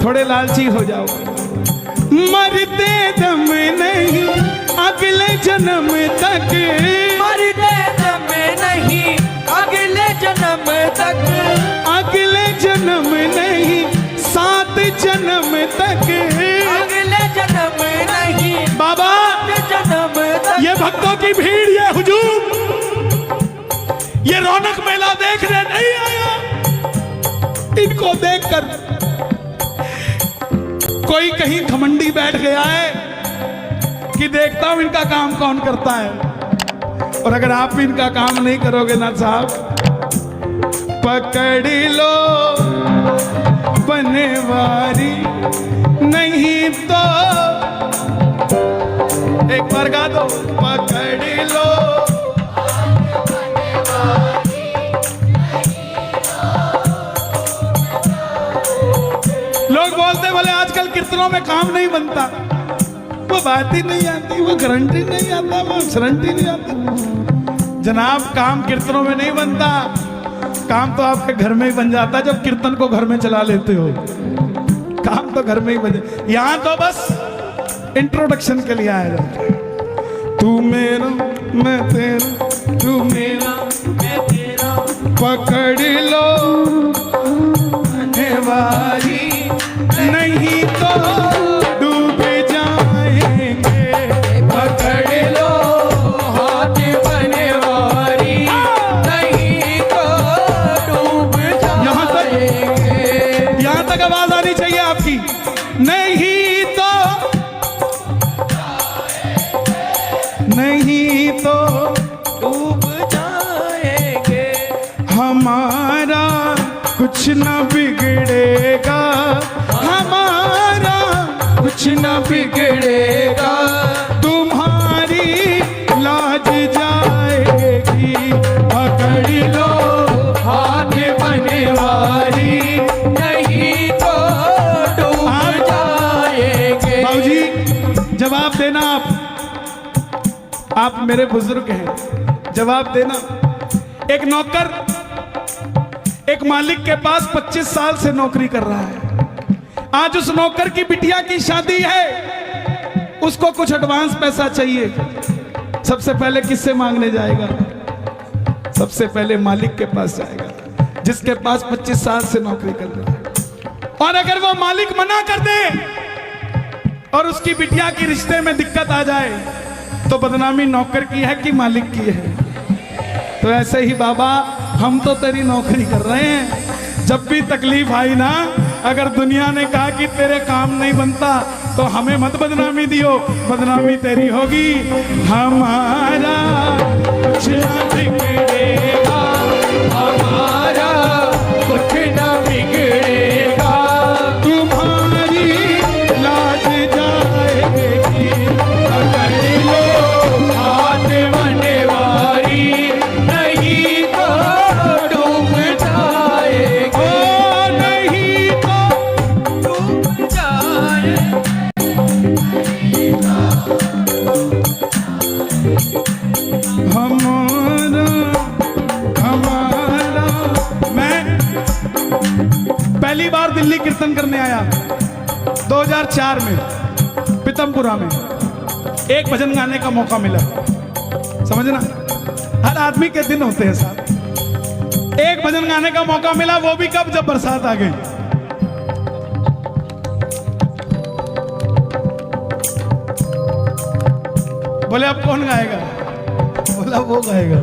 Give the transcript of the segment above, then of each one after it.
थोड़े लालची हो जाओ। मरते दम नहीं अगले जन्म तक, मरते दम नहीं अगले जन्म तक, अगले जन्म नहीं 7 जन्म तक, अगले जन्म नहीं बाबा 7 जन्म तक। ये भक्तों की भीड़, ये हुजूम, ये रौनक मेला देखने नहीं आया। इनको देखकर कोई कहीं घमंडी बैठ गया है कि देखता हूं इनका काम कौन करता है। और अगर आप भी इनका काम नहीं करोगे ना साहब, पकड़ लो बनवारी, नहीं तो एक बार गा दो, पकड़ लो। लोग बोलते बोले आजकल कीर्तनों में काम नहीं बनता, वो बात ही नहीं आती, वो गारंटी नहीं आता, वो गारंटी नहीं आती। जनाब काम कीर्तनों में नहीं बनता, काम तो आपके घर में ही बन जाता जब कीर्तन को घर में चला लेते हो। काम तो घर में ही बन जाता, यहाँ तो बस इंट्रोडक्शन के लिए आया जाता है। तू मेरा मैं तेरा, तू मेरा मैं तेरा, पकड़ लो बनवारी, नहीं तो डूब जाएंगे। पकड़ लो हाथ बनवारी, नहीं तो डूब जाएंगे। यहाँ तक आवाज आनी चाहिए आपकी, नहीं तो, नहीं तो डूब जाएंगे। हमारा कुछ न बिगड़ेगा, हमारा कुछ न बिगड़ेगा, तुम्हारी लाज जाएगी। पकड़ लो हाथ बनवारी, नहीं तो डूब जाएंगे। बाबूजी जवाब देना, आप मेरे बुजुर्ग हैं, जवाब देना। एक नौकर एक मालिक के पास 25 साल से नौकरी कर रहा है। आज उस नौकर की बिटिया की शादी है, उसको कुछ एडवांस पैसा चाहिए। सबसे पहले किससे मांगने जाएगा? सबसे पहले मालिक के पास जाएगा, जिसके पास 25 साल से नौकरी कर रहा है। और अगर वो मालिक मना कर दे और उसकी बिटिया की रिश्ते में दिक्कत आ जाए, तो बदनामी नौकर की है कि मालिक की है? तो ऐसे ही बाबा हम तो तेरी नौकरी कर रहे हैं, जब भी तकलीफ आई ना, अगर दुनिया ने कहा कि तेरे काम नहीं बनता तो हमें मत बदनामी दियो, बदनामी तेरी होगी। हमारा कुछ न बिगड़ेगा, हमारा कुछ न बिगड़ेगा, तुम्हारी लाज जाएगी। पकड़ लो हाथ बनवारी, नहीं तो डूब जाएंगे। ओ नहीं तो डूब जाएंगे। हमारा हमारा मैं पहली बार दिल्ली कीर्तन करने आया 2004 में पीतमपुरा में। एक भजन गाने का मौका मिला, समझना हर आदमी के दिन होते हैं साहब। एक भजन गाने का मौका मिला, वो भी कब? जब बरसात आ गई। बोले अब कौन गाएगा? बोला वो गाएगा।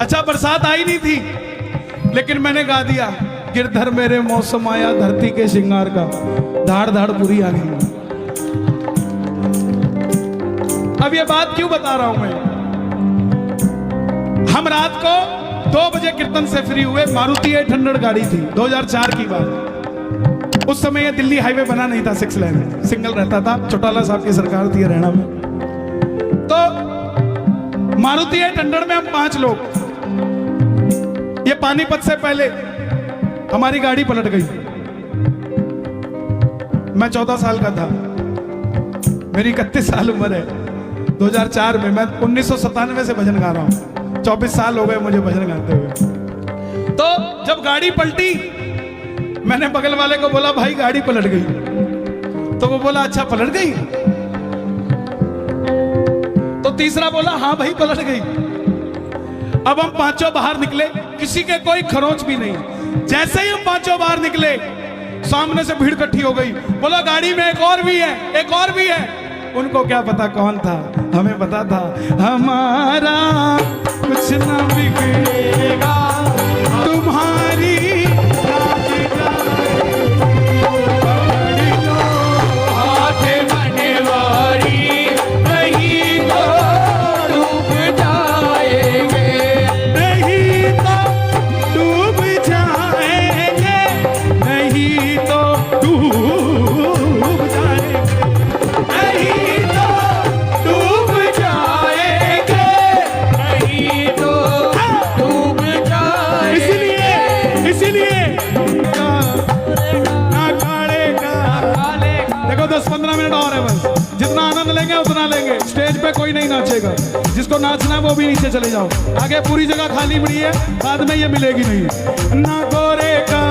अच्छा बरसात आई नहीं थी, लेकिन मैंने गा दिया, गिरधर मेरे मौसम आया धरती के श्रृंगार का, धाड़ धाड़ पूरी आ गई। अब ये बात क्यों बता रहा हूं मैं? हम रात को 2 बजे कीर्तन से फ्री हुए, मारुति 800 गाड़ी थी, 2004 की बात। उस समय ये दिल्ली हाईवे बना नहीं था, 6 लेन सिंगल रहता था, चौटाला साहब की सरकार थी हरियाणा में। तो मारुति 800 में हम 5 लोग, ये पानीपत से पहले हमारी गाड़ी पलट गई। मैं 14 साल का था, मेरी 31 साल उम्र है। 2004 में, मैं 1997 से भजन गा रहा हूं, 24 साल हो गए मुझे भजन गाते हुए। तो जब गाड़ी पलटी, मैंने बगल वाले को बोला भाई गाड़ी पलट गई, तो वो बोला अच्छा पलट गई। तो तीसरा बोला हाँ भाई पलट गई। अब हम पांचों बाहर निकले, किसी के कोई खरोंच भी नहीं। जैसे ही हम पांचों बाहर निकले, सामने से भीड़ इकट्ठी हो गई। बोला गाड़ी में एक और भी है, एक और भी है। उनको क्या पता कौन था, हमें पता था हमारा कुछ ना बिगड़ेगा, तुम्हारी हाथ बनवारी नहीं तो डूब जाएंगे, नहीं तो डूब जाएंगे, नहीं तो डूब जाएंगे, नहीं तो डूब जाएंगे, नहीं तो डूब जाएंगे। इसीलिए ना काढ़ेगा। देखो 10-15 मिनट और है बस, जितना आनंद लेंगे उतना लेंगे। स्टेज पे कोई नहीं नाचेगा, जिसको नाचना है वो भी नीचे चले जाओ। आगे पूरी जगह खाली पड़ी है, बाद में ये मिलेगी नहीं। ना गोरे का